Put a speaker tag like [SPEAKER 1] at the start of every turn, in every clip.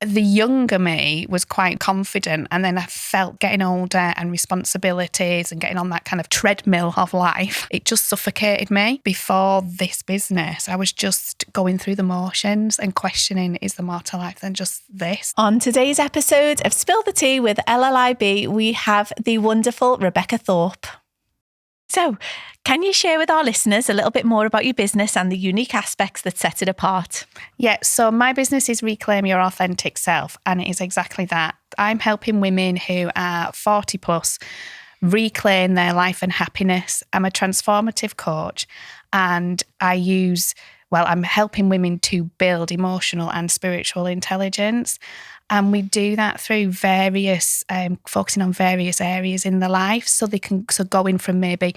[SPEAKER 1] the younger me was quite confident, and then I felt getting older and responsibilities and getting on that kind of treadmill of life, it just suffocated me. Before this business, I was just going through the motions and questioning, is there more to life than just this?
[SPEAKER 2] On today's episode of Spill the Tea with LLIB, we have the wonderful Rebecca Thorpe. So, can you share with our listeners a little bit more about your business and the unique aspects that set it apart?
[SPEAKER 1] Yeah, so my business is Reclaim Your Authentic Self, and it is exactly that. I'm helping women who are 40 plus reclaim their life and happiness. I'm a transformative coach, and I'm helping women to build emotional and spiritual intelligence. And we do that through focusing on various areas in their life. So going from maybe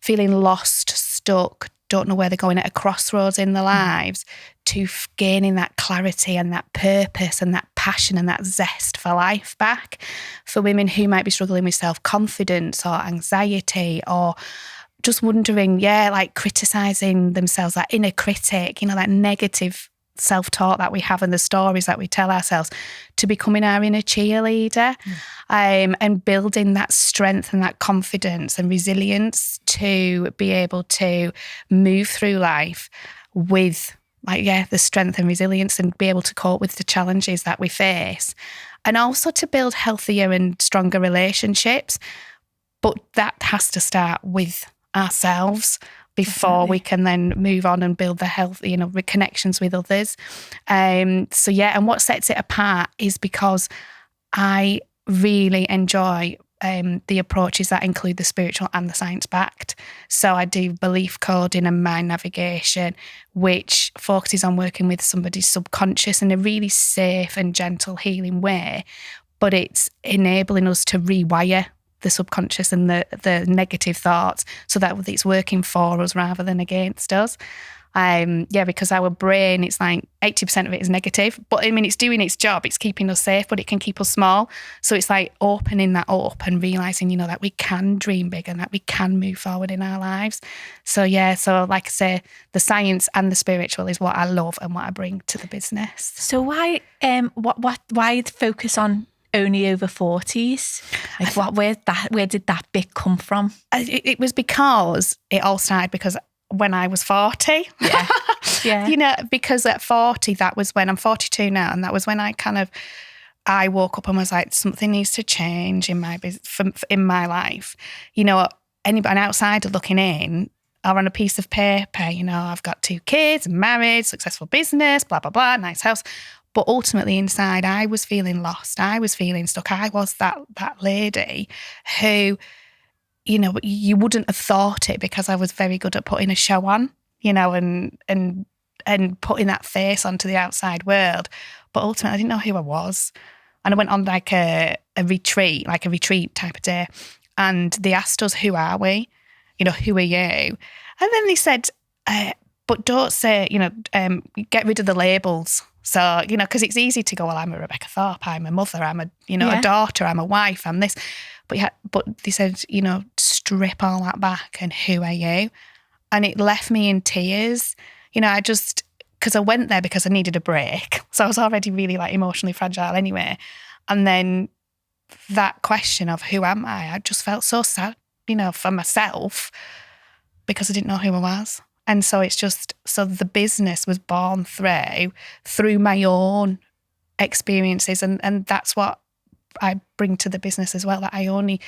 [SPEAKER 1] feeling lost, stuck, don't know where they're going at a crossroads in their lives, to gaining that clarity and that purpose and that passion and that zest for life back. For women who might be struggling with self-confidence or anxiety, or just wondering, criticising themselves, that inner critic, that negative self-talk that we have and the stories that we tell ourselves, to becoming our inner cheerleader, and building that strength and that confidence and resilience to be able to move through life with the strength and resilience and be able to cope with the challenges that we face, and also to build healthier and stronger relationships. But that has to start with ourselves before we can then move on and build the healthy, connections with others. And what sets it apart is because I really enjoy the approaches that include the spiritual and the science-backed. So I do belief coding and mind navigation, which focuses on working with somebody's subconscious in a really safe and gentle, healing way. But it's enabling us to rewire the subconscious and the negative thoughts, so that it's working for us rather than against us. Because our brain, it's like 80% of it is negative, but it's doing its job. It's keeping us safe, but it can keep us small. So it's like opening that up and realising, that we can dream big and that we can move forward in our lives. So like I say, the science and the spiritual is what I love and what I bring to the business.
[SPEAKER 2] So why focus on only over 40s? Where did that bit come from?
[SPEAKER 1] It was because it all started because when I was 40. Yeah. Because at 40, that was when I'm 42 now, and that was when I woke up and was like, something needs to change in my life. Anybody outside looking in, or on a piece of paper, I've got 2 kids, married, successful business, blah, blah, blah, nice house. But ultimately inside, I was feeling lost. I was feeling stuck. I was that lady who, you wouldn't have thought it, because I was very good at putting a show on, and putting that face onto the outside world. But ultimately, I didn't know who I was. And I went on like a retreat type of day. And they asked us, who are we? Who are you? And then they said, but don't say, get rid of the labels. So, because it's easy to go, well, I'm a Rebecca Thorpe, I'm a mother, I'm a daughter, I'm a wife, I'm this. But they said, strip all that back, and who are you? And it left me in tears. Because I went there because I needed a break. So I was already really emotionally fragile anyway. And then that question of who am I just felt so sad, for myself, because I didn't know who I was. And so the business was born through my own experiences. And that's what I bring to the business as well, that I only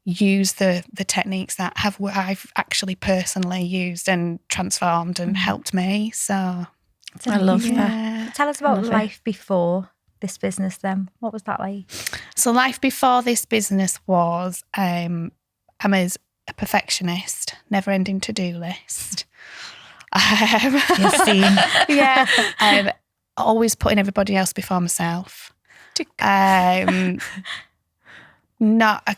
[SPEAKER 1] use the techniques that I've actually personally used and transformed and helped me. So
[SPEAKER 2] I love that.
[SPEAKER 3] Tell us about life before this business then. What was that like?
[SPEAKER 1] So life before this business was, I'm a perfectionist, never-ending to-do list. Always putting everybody else before myself. I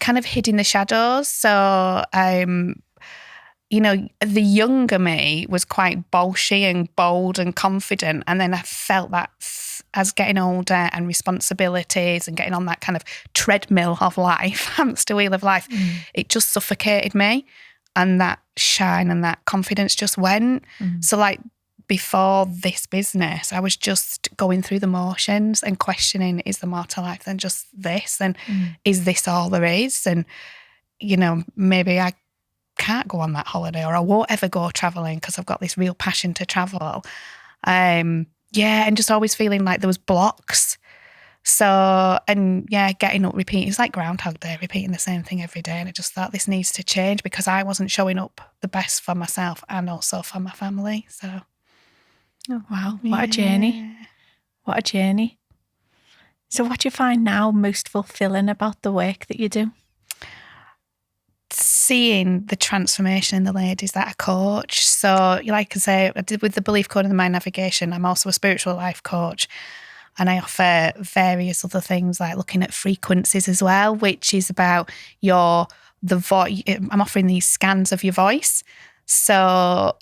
[SPEAKER 1] kind of hid in the shadows. So, the younger me was quite bolshy and bold and confident. And then I felt that as getting older and responsibilities and getting on that kind of treadmill of life, hamster wheel of life, it just suffocated me. And that shine and that confidence just went. So before this business, I was just going through the motions and questioning, is there more to life than just this? And is this all there is? And, you know, maybe I can't go on that holiday, or I won't ever go travelling because I've got this real passion to travel. And just always feeling like there was blocks. So, and getting up, repeating, it's like Groundhog Day, repeating the same thing every day. And I just thought this needs to change because I wasn't showing up the best for myself and also for my family. So,
[SPEAKER 2] oh, wow, what a journey. What a journey. So what do you find now most fulfilling about the work that you do?
[SPEAKER 1] Seeing the transformation in the ladies that I coach. So, like I say, I did with the belief code and the mind navigation, I'm also a spiritual life coach. And I offer various other things like looking at frequencies as well, which is about the voice. I'm offering these scans of your voice. So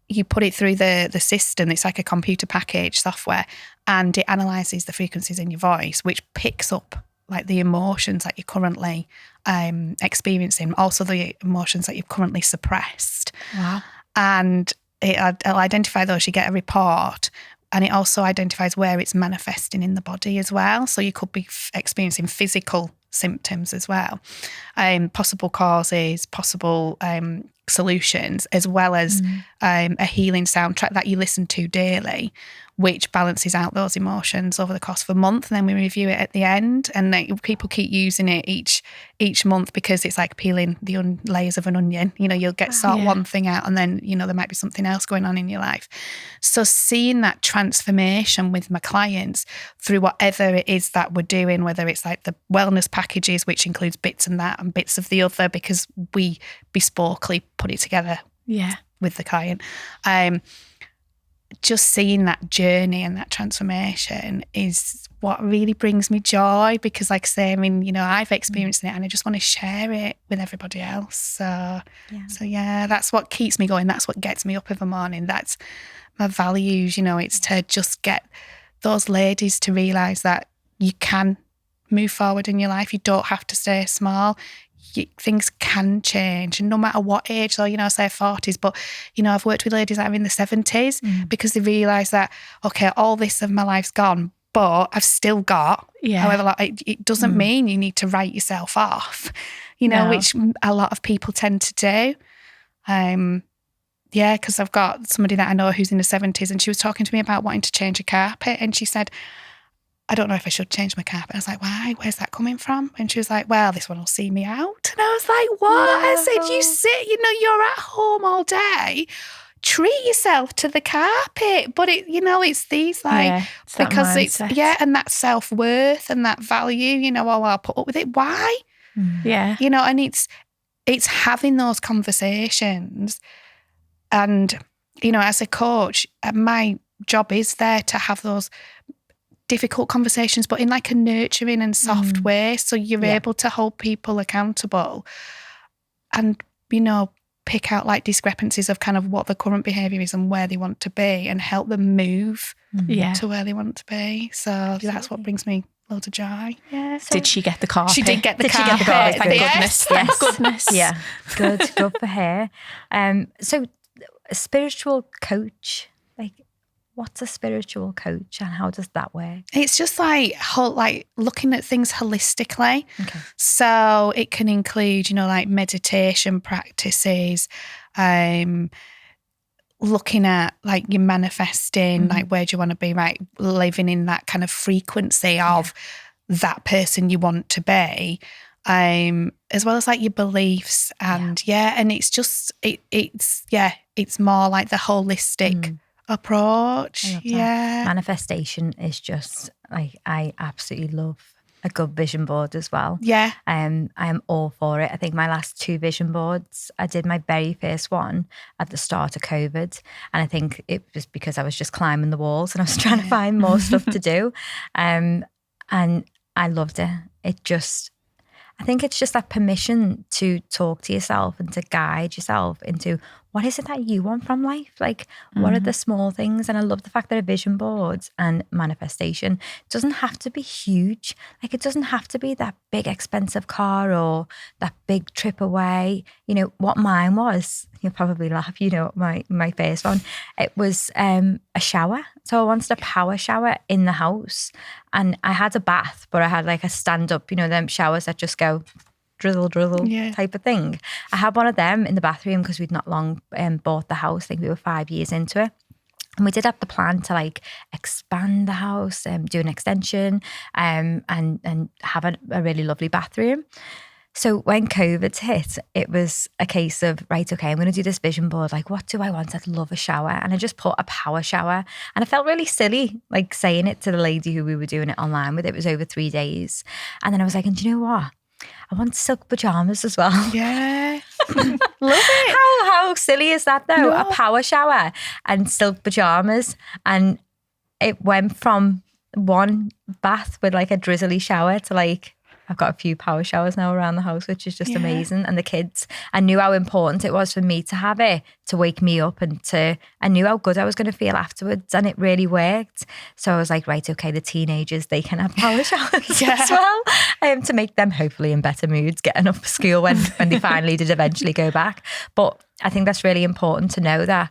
[SPEAKER 1] you put it through the system. It's like a computer package software, and it analyzes the frequencies in your voice, which picks up like the emotions that you're currently experiencing, also the emotions that you've currently suppressed.
[SPEAKER 2] Wow.
[SPEAKER 1] And it'll identify those. You get a report. And it also identifies where it's manifesting in the body as well. So you could be experiencing physical symptoms as well, possible causes, possible solutions, as well as a healing soundtrack that you listen to daily, which balances out those emotions over the course of a month. And then we review it at the end. And people keep using it each month because it's like peeling the layers of an onion. You know, you'll get one thing out and then, you know, there might be something else going on in your life. So seeing that transformation with my clients through whatever it is that we're doing, whether it's like the wellness packages, which includes bits and that and bits of the other, because we bespokely put it together with the client. Just seeing that journey and that transformation is what really brings me joy, because like I say, I mean, you know, I've experienced it and I just want to share it with everybody else. So that's what keeps me going. That's what gets me up every morning. That's my values, you know, it's to just get those ladies to realise that you can move forward in your life. You don't have to stay small. Things can change, and no matter what age, so, you know, say 40s, but, you know, I've worked with ladies that are in the 70s because they realise that, okay, all this of my life's gone, but I've still got, however, like, it doesn't mean you need to write yourself off, you know, which a lot of people tend to do. Because I've got somebody that I know who's in the 70s, and she was talking to me about wanting to change a carpet, and she said, I don't know if I should change my carpet. I was like, why? Where's that coming from? And she was like, well, this one will see me out. And I was like, what? No. I said, you're at home all day. Treat yourself to the carpet. But it's these like, because it's, and that self-worth and that value, you know, I'll put up with it. Why?
[SPEAKER 2] Yeah.
[SPEAKER 1] You know, and it's having those conversations. And, you know, as a coach, my job is there to have those difficult conversations, but in like a nurturing and soft way. So you're able to hold people accountable and, you know, pick out like discrepancies of kind of what the current behaviour is and where they want to be, and help them move to where they want to be. So that's what brings me loads of joy. Yeah. So
[SPEAKER 2] did she get the carpet?
[SPEAKER 1] She did get the carpet.
[SPEAKER 2] Thank goodness. Thank goodness.
[SPEAKER 3] Yeah. Good for her. So a spiritual coach, like, what's a spiritual coach and how does that work?
[SPEAKER 1] It's just like looking at things holistically. Okay. So it can include, you know, like meditation practices, looking at like your manifesting, like where do you want to be, right? Living in that kind of frequency of that person you want to be, as well as like your beliefs and and it's just it's more like the holistic approach.
[SPEAKER 3] Manifestation is just like, I absolutely love a good vision board as well.
[SPEAKER 1] Yeah.
[SPEAKER 3] I am all for it. I think my last 2 vision boards, I did my very first one at the start of COVID, and I think it was because I was just climbing the walls and I was trying to find more stuff to do, and I loved it. I think it's just that permission to talk to yourself and to guide yourself into what is it that you want from life? Like, what are the small things? And I love the fact that a vision board and manifestation doesn't have to be huge. Like, it doesn't have to be that big expensive car or that big trip away. You know, what mine was, you'll probably laugh, you know, my first one, it was a shower. So I wanted a power shower in the house, and I had a bath, but I had like a stand up, you know, them showers that just go drizzle type of thing. I had one of them in the bathroom because we'd not long bought the house. I think we were 5 years into it. And we did have the plan to like expand the house, do an extension, and have a really lovely bathroom. So when COVID hit, it was a case of, right, okay, I'm going to do this vision board. Like, what do I want? I'd love a shower. And I just put a power shower. And I felt really silly, like saying it to the lady who we were doing it online with. It was over 3 days. And then I was like, and do you know what? I want silk pajamas as well.
[SPEAKER 1] Yeah. Love it.
[SPEAKER 3] How silly is that though?
[SPEAKER 1] No.
[SPEAKER 3] A power shower and silk pajamas. And it went from one bath with like a drizzly shower to like, I've got a few power showers now around the house, which is just amazing. And the kids, I knew how important it was for me to have it, to wake me up, and I knew how good I was going to feel afterwards, and it really worked. So I was like, right, okay, the teenagers, they can have power showers as well, to make them hopefully in better moods, getting up for school when they finally did eventually go back. But I think that's really important to know that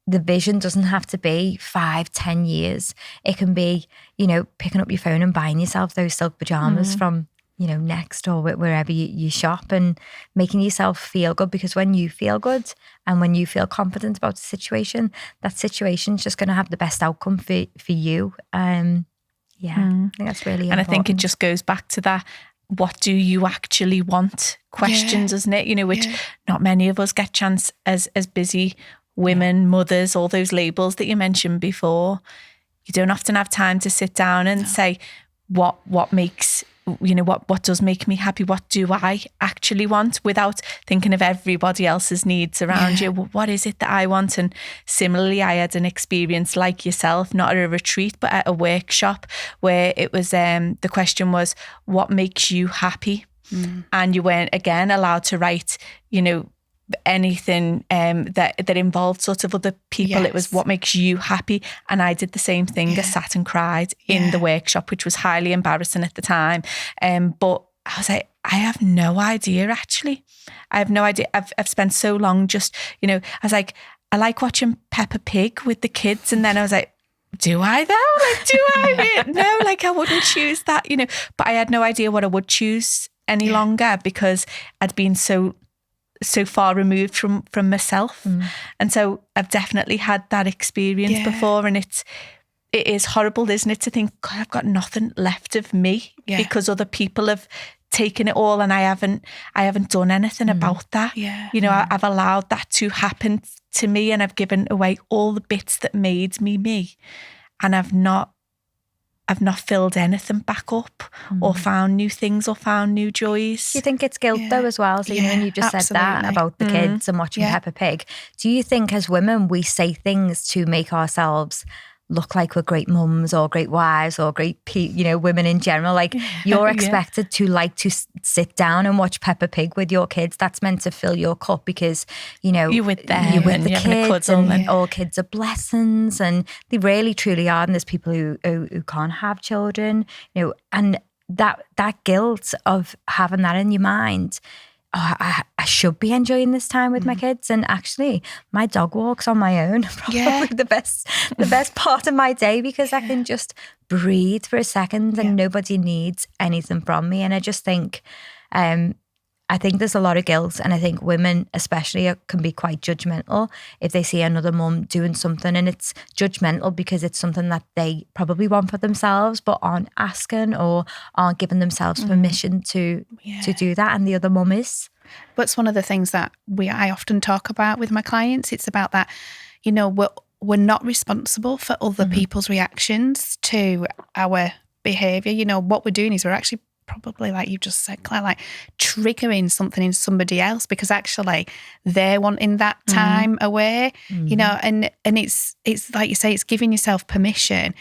[SPEAKER 3] the vision doesn't have to be 5-10 years. It can be, you know, picking up your phone and buying yourself those silk pajamas from, you know, Next or wherever you shop, and making yourself feel good, because when you feel good and when you feel confident about the situation, that situation's just going to have the best outcome for you. I think that's really important.
[SPEAKER 2] And I think it just goes back to that, what do you actually want questions, isn't it? You know, which not many of us get chance as busy women, mothers, all those labels that you mentioned before. You don't often have time to sit down and say, what makes, you know, what does make me happy? What do I actually want, without thinking of everybody else's needs around you? What is it that I want? And similarly, I had an experience like yourself, not at a retreat, but at a workshop, where it was, the question was, what makes you happy? And you weren't, again, allowed to write, you know, anything that involved sort of other people. It was, what makes you happy? And I did the same thing. I sat and cried in the workshop, which was highly embarrassing at the time, but I was like, I have no idea, actually. I have no idea. I've spent so long just, you know, I was like, I like watching Peppa Pig with the kids, and then I was like, do I though? Like, do I? No, like, I wouldn't choose that, you know. But I had no idea what I would choose any longer, because I'd been so far removed from myself. And so I've definitely had that experience before, and it is horrible, isn't it, to think, God, I've got nothing left of me because other people have taken it all, and I haven't done anything about that. You know, I've allowed that to happen to me, and I've given away all the bits that made me, and I've not filled anything back up or found new things or found new joys.
[SPEAKER 3] Do you think it's guilt though as well? So, you know, when you just said that about the kids and watching Peppa Pig, do you think as women we say things to make ourselves look like we're great mums or great wives or great, you know, women in general? Like, you're expected to like to sit down and watch Peppa Pig with your kids. That's meant to fill your cup, because, you know,
[SPEAKER 2] you're with them,
[SPEAKER 3] you're with the kids, and
[SPEAKER 2] all
[SPEAKER 3] kids are blessings, and they really truly are. And there's people who can't have children, you know, and that guilt of having that in your mind. Oh, I should be enjoying this time with my kids, and actually my dog walks on my own. Probably the best part of my day, because I can just breathe for a second and nobody needs anything from me. And I just think I think there's a lot of guilt, and I think women especially can be quite judgmental if they see another mum doing something, and it's judgmental because it's something that they probably want for themselves but aren't asking or aren't giving themselves permission to do that, and the other mum is.
[SPEAKER 1] But it's one of the things that I often talk about with my clients. It's about that, you know, we're not responsible for other people's reactions to our behaviour. You know, what we're doing is we're actually probably, like you just said, Claire, like triggering something in somebody else, because actually they're wanting that time away, you know, and it's like you say, it's giving yourself permission.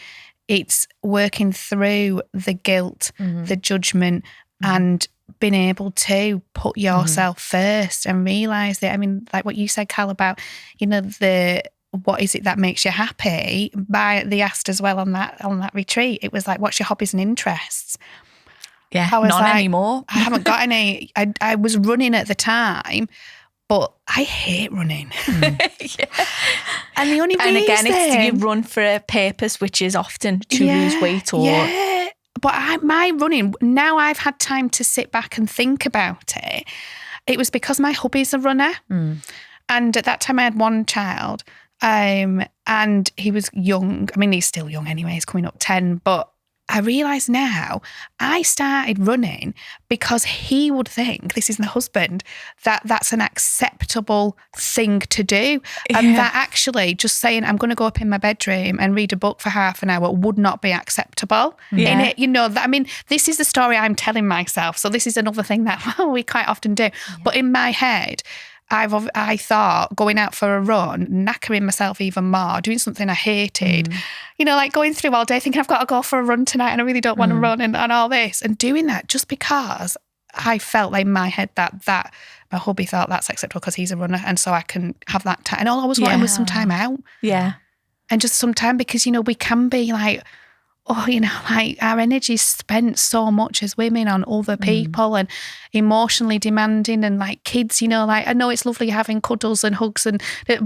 [SPEAKER 1] It's working through the guilt, the judgment, and being able to put yourself first and realise that, I mean, like what you said, Cal, about, you know, what is it that makes you happy? They asked as well on that retreat, it was like, what's your hobbies and interests?
[SPEAKER 2] Yeah,
[SPEAKER 1] I was
[SPEAKER 2] none
[SPEAKER 1] like,
[SPEAKER 2] anymore.
[SPEAKER 1] I haven't got any. I was running at the time, but I hate running.
[SPEAKER 2] Yeah.
[SPEAKER 1] And the only reason...
[SPEAKER 2] And again, it's you run for a purpose, which is often to lose weight or...
[SPEAKER 1] Yeah, but my running, now I've had time to sit back and think about it. It was because my hubby's a runner. And at that time I had one child, and he was young. I mean, he's still young anyway, he's coming up 10, but I realise now I started running because he would think, this is my husband, that that's an acceptable thing to do. And that actually just saying, I'm going to go up in my bedroom and read a book for half an hour would not be acceptable. In it, you know, I mean, this is the story I'm telling myself. So this is another thing that we quite often do. But in my head, I thought going out for a run, knackering myself even more, doing something I hated, you know, like going through all day thinking I've got to go for a run tonight and I really don't want to run and all this, and doing that just because I felt like in my head that my hubby thought that's acceptable because he's a runner, and so I can have that time. And all I was wanting was some time out. Yeah. And just some time, because, you know, we can be like, oh, you know, like our energy is spent so much as women on other people and emotionally demanding, and like kids, you know, like I know it's lovely having cuddles and hugs,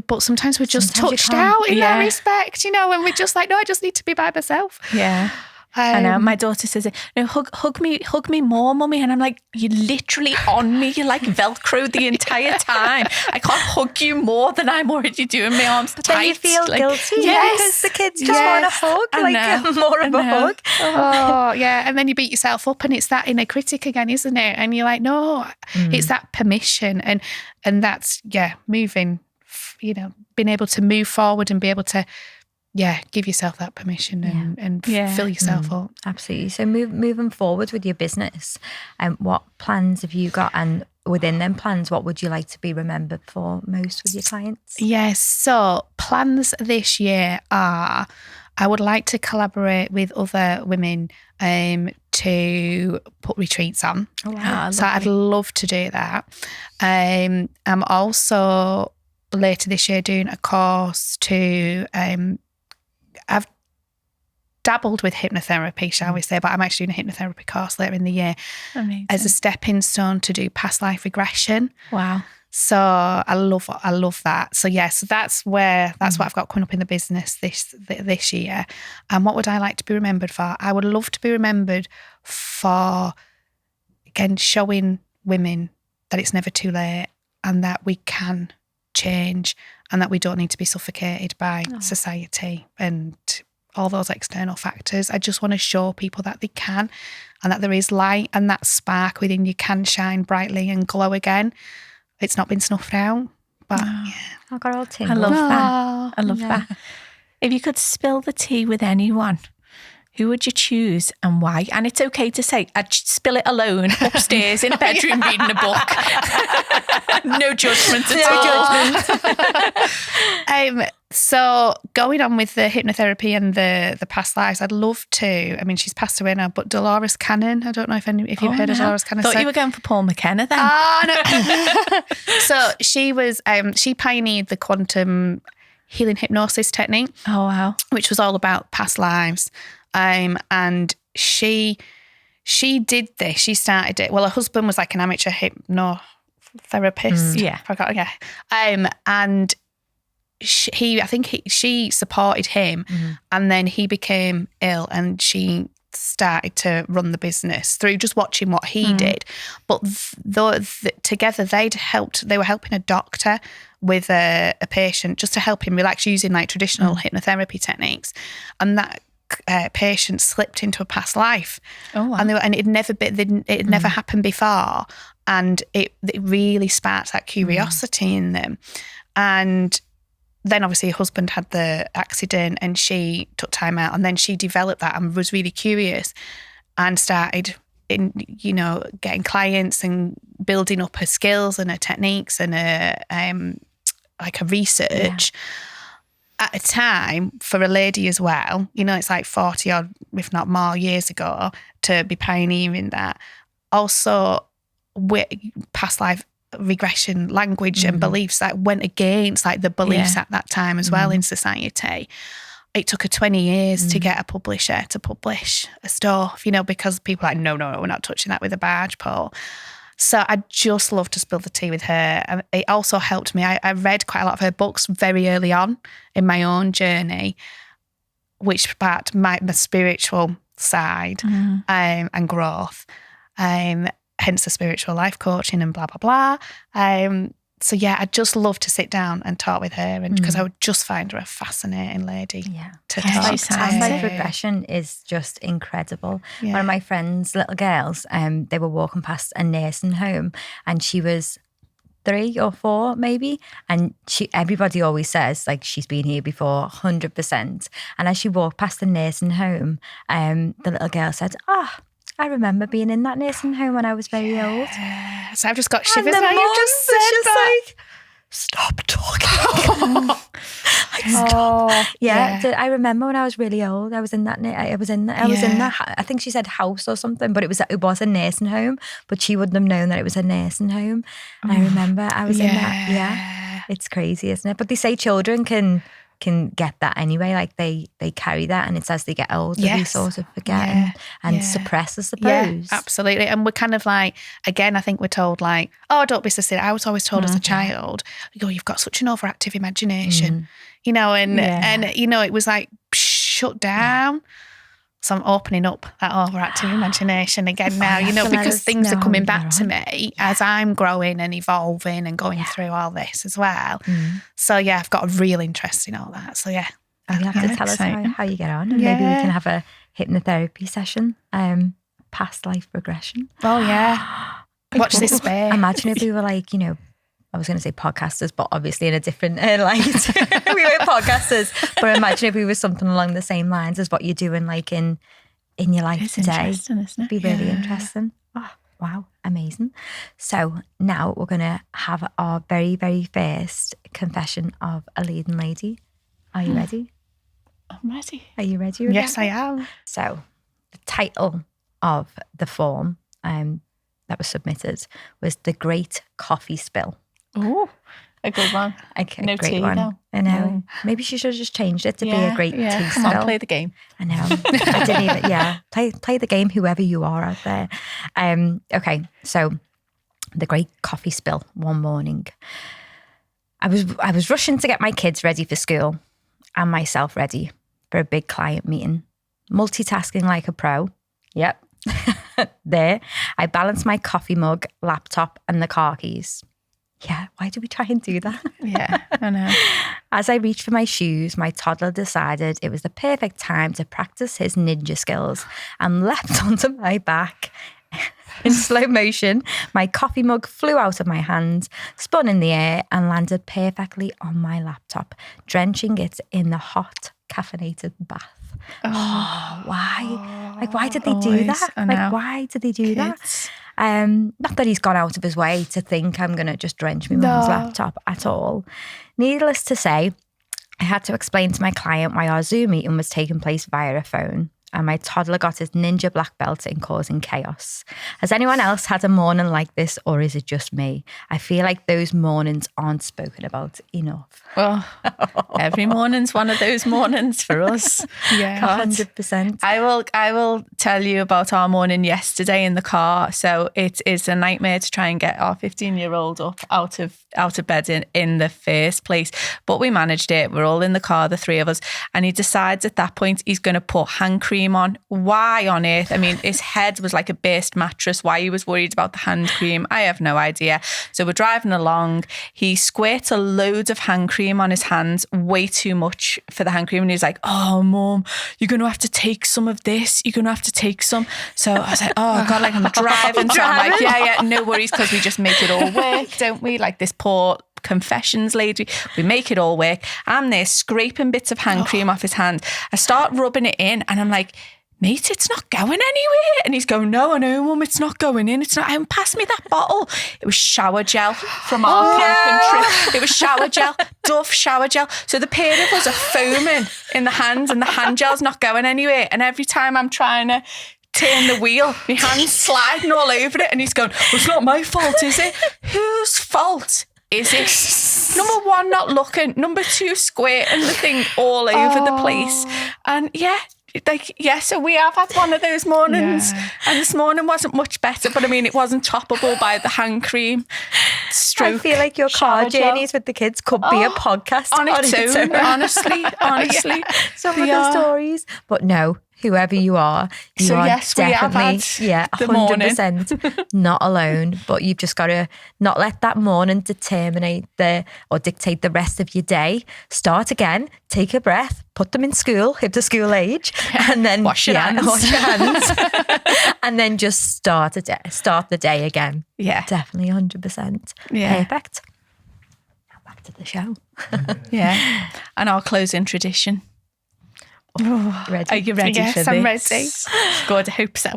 [SPEAKER 1] but sometimes we're just touched out in that respect, you know, and we're just like, no, I just need to be by myself.
[SPEAKER 2] Yeah. I know. My daughter says, "No, hug me more, mummy." And I'm like, "You're literally on me. You're like Velcro the entire time. I can't hug you more than I'm already doing. My arms tight."
[SPEAKER 3] Then you feel guilty because the kids just want a hug, more of a hug.
[SPEAKER 1] Oh, yeah. And then you beat yourself up, and it's that inner critic again, isn't it? And you're like, no, it's that permission, and that's moving. You know, being able to move forward and be able to. Yeah, give yourself that permission and fill yourself up.
[SPEAKER 3] Absolutely. So moving forward with your business, what plans have you got? And within them plans, what would you like to be remembered for most with your clients?
[SPEAKER 1] Yes, so plans this year are, I would like to collaborate with other women to put retreats on.
[SPEAKER 3] Oh, wow.
[SPEAKER 1] So I'd love to do that. I'm also later this year doing a course to... I've dabbled with hypnotherapy, shall we say, but I'm actually doing a hypnotherapy course later in the year.
[SPEAKER 2] Amazing.
[SPEAKER 1] As a stepping stone to do past life regression.
[SPEAKER 2] Wow.
[SPEAKER 1] So I love that. So so that's what I've got coming up in the business this year. And what would I like to be remembered for? I would love to be remembered for, again, showing women that it's never too late and that we can change, and that we don't need to be suffocated by society and all those external factors. I just want to show people that they can, and that there is light, and that spark within you can shine brightly and glow again. It's not been snuffed out, but
[SPEAKER 3] I got all tingles.
[SPEAKER 2] I love that. I love that. If you could spill the tea with anyone, who would you choose and why? And it's okay to say, I'd spill it alone upstairs in a bedroom reading a book. No judgment at all.
[SPEAKER 1] So going on with the hypnotherapy and the past lives, I'd love to. I mean, she's passed away now, but Dolores Cannon. I don't know if you've heard of Dolores Cannon.
[SPEAKER 2] Thought you were going for Paul McKenna then.
[SPEAKER 1] Oh no! So she was. She pioneered the quantum healing hypnosis technique.
[SPEAKER 2] Oh wow!
[SPEAKER 1] Which was all about past lives. And she did this. She started it. Well, her husband was like an amateur hypnotherapist. And she supported him, and then he became ill, and she started to run the business through just watching what he did. But together they were helping a doctor with a patient just to help him relax using like traditional hypnotherapy techniques, and that patient slipped into a past life. Oh, wow. And it never happened before, and it really sparked that curiosity in them. And then obviously her husband had the accident, and she took time out, and then she developed that and was really curious and started getting clients and building up her skills and her techniques and her research. At a time for a lady as well, it's like 40 odd, if not more, years ago to be pioneering that. Also, past life regression language and beliefs that went against like the beliefs at that time as well in society. It took her 20 years to get a publisher to publish a stuff, because people are like, no, we're not touching that with a barge pole. So I just love to spill the tea with her. And it also helped me. I read quite a lot of her books very early on in my own journey, which sparked the spiritual side and growth. Hence the spiritual life coaching and blah, blah, blah. So yeah, I'd just love to sit down and talk with her, and because I would just find her a fascinating lady to talk to.
[SPEAKER 3] Past life regression is just incredible.
[SPEAKER 1] Yeah.
[SPEAKER 3] One of my friend's little girls, they were walking past a nursing home, and she was 3 or 4 maybe, and everybody always says like she's been here before, 100%. And as she walked past the nursing home, the little girl said, I remember being in that nursing home when I was very old.
[SPEAKER 1] So I've just got shivers now. You just said that.
[SPEAKER 3] Like, stop talking. Stop. Yeah. I remember when I was really old. I was in that. I was in that. I think she said house or something, but it was a nursing home. But she wouldn't have known that it was a nursing home. And I remember I was in that. Yeah, it's crazy, isn't it? But they say children can get that anyway, like they carry that, and it's as they get older they sort of forget and suppress, I suppose.
[SPEAKER 1] Yeah, absolutely. And we're kind of like, again, I think we're told like, don't be so silly. I was always told as a child, you've got such an overactive imagination, and it was like shut down. So I'm opening up that overactive imagination again now, because things are coming back to me as I'm growing and evolving and going through all this as well. So yeah, I've got a real interest in all that. So yeah.
[SPEAKER 3] You have to tell us how you get on, and maybe we can have a hypnotherapy session, past life regression.
[SPEAKER 1] Oh yeah. Watch this space.
[SPEAKER 3] Imagine if we were like, I was going to say podcasters, but obviously in a different light. We were podcasters, but imagine if we were something along the same lines as what you're doing, like in your life today.
[SPEAKER 2] Interesting, isn't it?
[SPEAKER 3] It'd be really interesting. Oh, wow, amazing. So now we're going to have our very, very first confession of a leading lady. Are you ready?
[SPEAKER 2] I'm ready.
[SPEAKER 3] Are you ready, Rebecca?
[SPEAKER 1] Yes, I am.
[SPEAKER 3] So the title of the form that was submitted was The Great Coffee Spill.
[SPEAKER 2] Oh, a good one.
[SPEAKER 3] Okay,
[SPEAKER 2] no
[SPEAKER 3] great
[SPEAKER 2] tea,
[SPEAKER 3] one.
[SPEAKER 2] though.
[SPEAKER 3] I know. Maybe she should have just changed it to be a great tea
[SPEAKER 2] Come on,
[SPEAKER 3] spill.
[SPEAKER 2] play the game.
[SPEAKER 3] I know. I didn't even. Yeah, play the game, whoever you are out there. Okay, so the great coffee spill one morning. I was rushing to get my kids ready for school and myself ready for a big client meeting. Multitasking like a pro. Yep. There, I balanced my coffee mug, laptop, and the car keys. Yeah, why do we try and do that?
[SPEAKER 2] Yeah, I know.
[SPEAKER 3] As I reached for my shoes, my toddler decided it was the perfect time to practice his ninja skills and leapt onto my back. In slow motion, my coffee mug flew out of my hand, spun in the air, and landed perfectly on my laptop, drenching it in the hot, caffeinated bath. Oh, why? Like, why did they do that? Like, why did they do that? Not that he's gone out of his way to think I'm going to just drench my mum's laptop at all. Needless to say, I had to explain to my client why our Zoom meeting was taking place via a phone, and my toddler got his ninja black belt in causing chaos. Has anyone else had a morning like this, or is it just me? I feel like those mornings aren't spoken about enough.
[SPEAKER 2] Well, every morning's one of those mornings for us.
[SPEAKER 3] Yeah, 100%.
[SPEAKER 2] I will tell you about our morning yesterday in the car. So it is a nightmare to try and get our 15-year-old up out of bed in the first place. But we managed it. We're all in the car, the 3 of us. And he decides at that point he's going to put hand cream on. Why on earth? I mean, his head was like a burst mattress. Why he was worried about the hand cream, I have no idea. So we're driving along. He squirts a load of hand cream on his hands, way too much for the hand cream. And he's like, oh, Mum, you're going to have to take some of this. You're going to have to take some. So I was like, oh, God, like I'm driving. So I'm like, yeah, no worries, because we just make it all work, don't we? Like this poor confessions lady, we make it all work. I'm there scraping bits of hand cream off his hand. I start rubbing it in and I'm like, mate, it's not going anywhere. And he's going, no, I know, Mum, it's not going in. It's not. And pass me that bottle. It was shower gel from our camping trip. It was shower gel, Dove shower gel. So the pair of us are foaming in the hands and the hand gel's not going anywhere. And every time I'm trying to turn the wheel, my hand's sliding all over it, and he's going, well, it's not my fault, is it? Whose fault is it? Number one, not looking. Number two, squirting the thing all over the place. And so we have had one of those mornings, and this morning wasn't much better, but I mean, it wasn't toppable by the hand cream.
[SPEAKER 3] I feel like your car journeys with the kids could be a podcast
[SPEAKER 2] on its own. Honestly.
[SPEAKER 3] Some of the stories. But no, whoever you are, you are definitely,
[SPEAKER 2] we have had the
[SPEAKER 3] 100% not alone. But you've just got to not let that morning dictate the rest of your day. Start again, take a breath, put them in school if they're school age, and then wash your hands, and then just start the day again.
[SPEAKER 2] Yeah,
[SPEAKER 3] definitely 100%.
[SPEAKER 2] Yeah,
[SPEAKER 3] perfect. Now back to the show.
[SPEAKER 2] Yeah, and our closing tradition.
[SPEAKER 3] Ready?
[SPEAKER 2] Are you ready for this?
[SPEAKER 1] Yes, I'm ready.
[SPEAKER 2] Good, I hope so.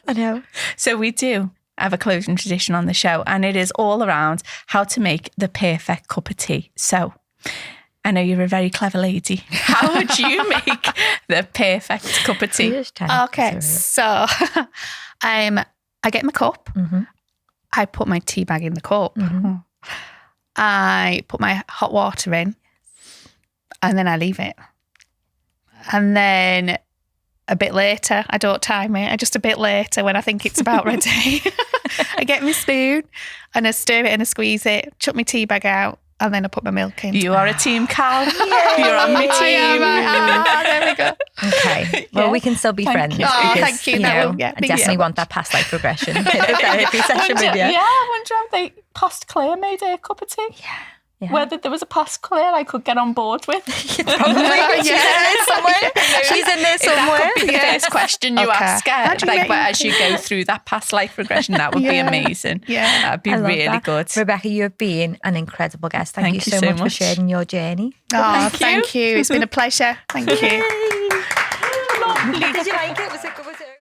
[SPEAKER 3] I know.
[SPEAKER 2] So we do have a closing tradition on the show, and it is all around how to make the perfect cup of tea. So I know you're a very clever lady. How would you make the perfect cup of tea?
[SPEAKER 1] Okay, so I get my cup.
[SPEAKER 3] Mm-hmm.
[SPEAKER 1] I put my tea bag in the cup.
[SPEAKER 3] Mm-hmm.
[SPEAKER 1] I put my hot water in, and then I leave it. And then a bit later, I don't time it, just a bit later when I think it's about ready, I get my spoon and I stir it and I squeeze it, chuck my tea bag out, and then I put my milk in.
[SPEAKER 2] You are a team, Cal. You're on my team.
[SPEAKER 1] There we go.
[SPEAKER 3] Okay. Well, we can still be friends.
[SPEAKER 1] Thank you.
[SPEAKER 3] I definitely want that past life regression in a therapy session with you.
[SPEAKER 2] Yeah, I wonder if they past Claire made a cup of tea.
[SPEAKER 3] Yeah.
[SPEAKER 2] Whether there was a past Claire I could get on board with.
[SPEAKER 3] Probably. She's in there somewhere. She's in there somewhere.
[SPEAKER 2] That could be the first question you ask her. As you go through that past life regression, that would be amazing.
[SPEAKER 1] Yeah.
[SPEAKER 2] That'd be really good.
[SPEAKER 3] Rebecca, you have been an incredible guest. Thank you so much for sharing your journey.
[SPEAKER 1] Oh, thank you. It's been a pleasure. Thank you.
[SPEAKER 3] Lovely. Did you like it? Was it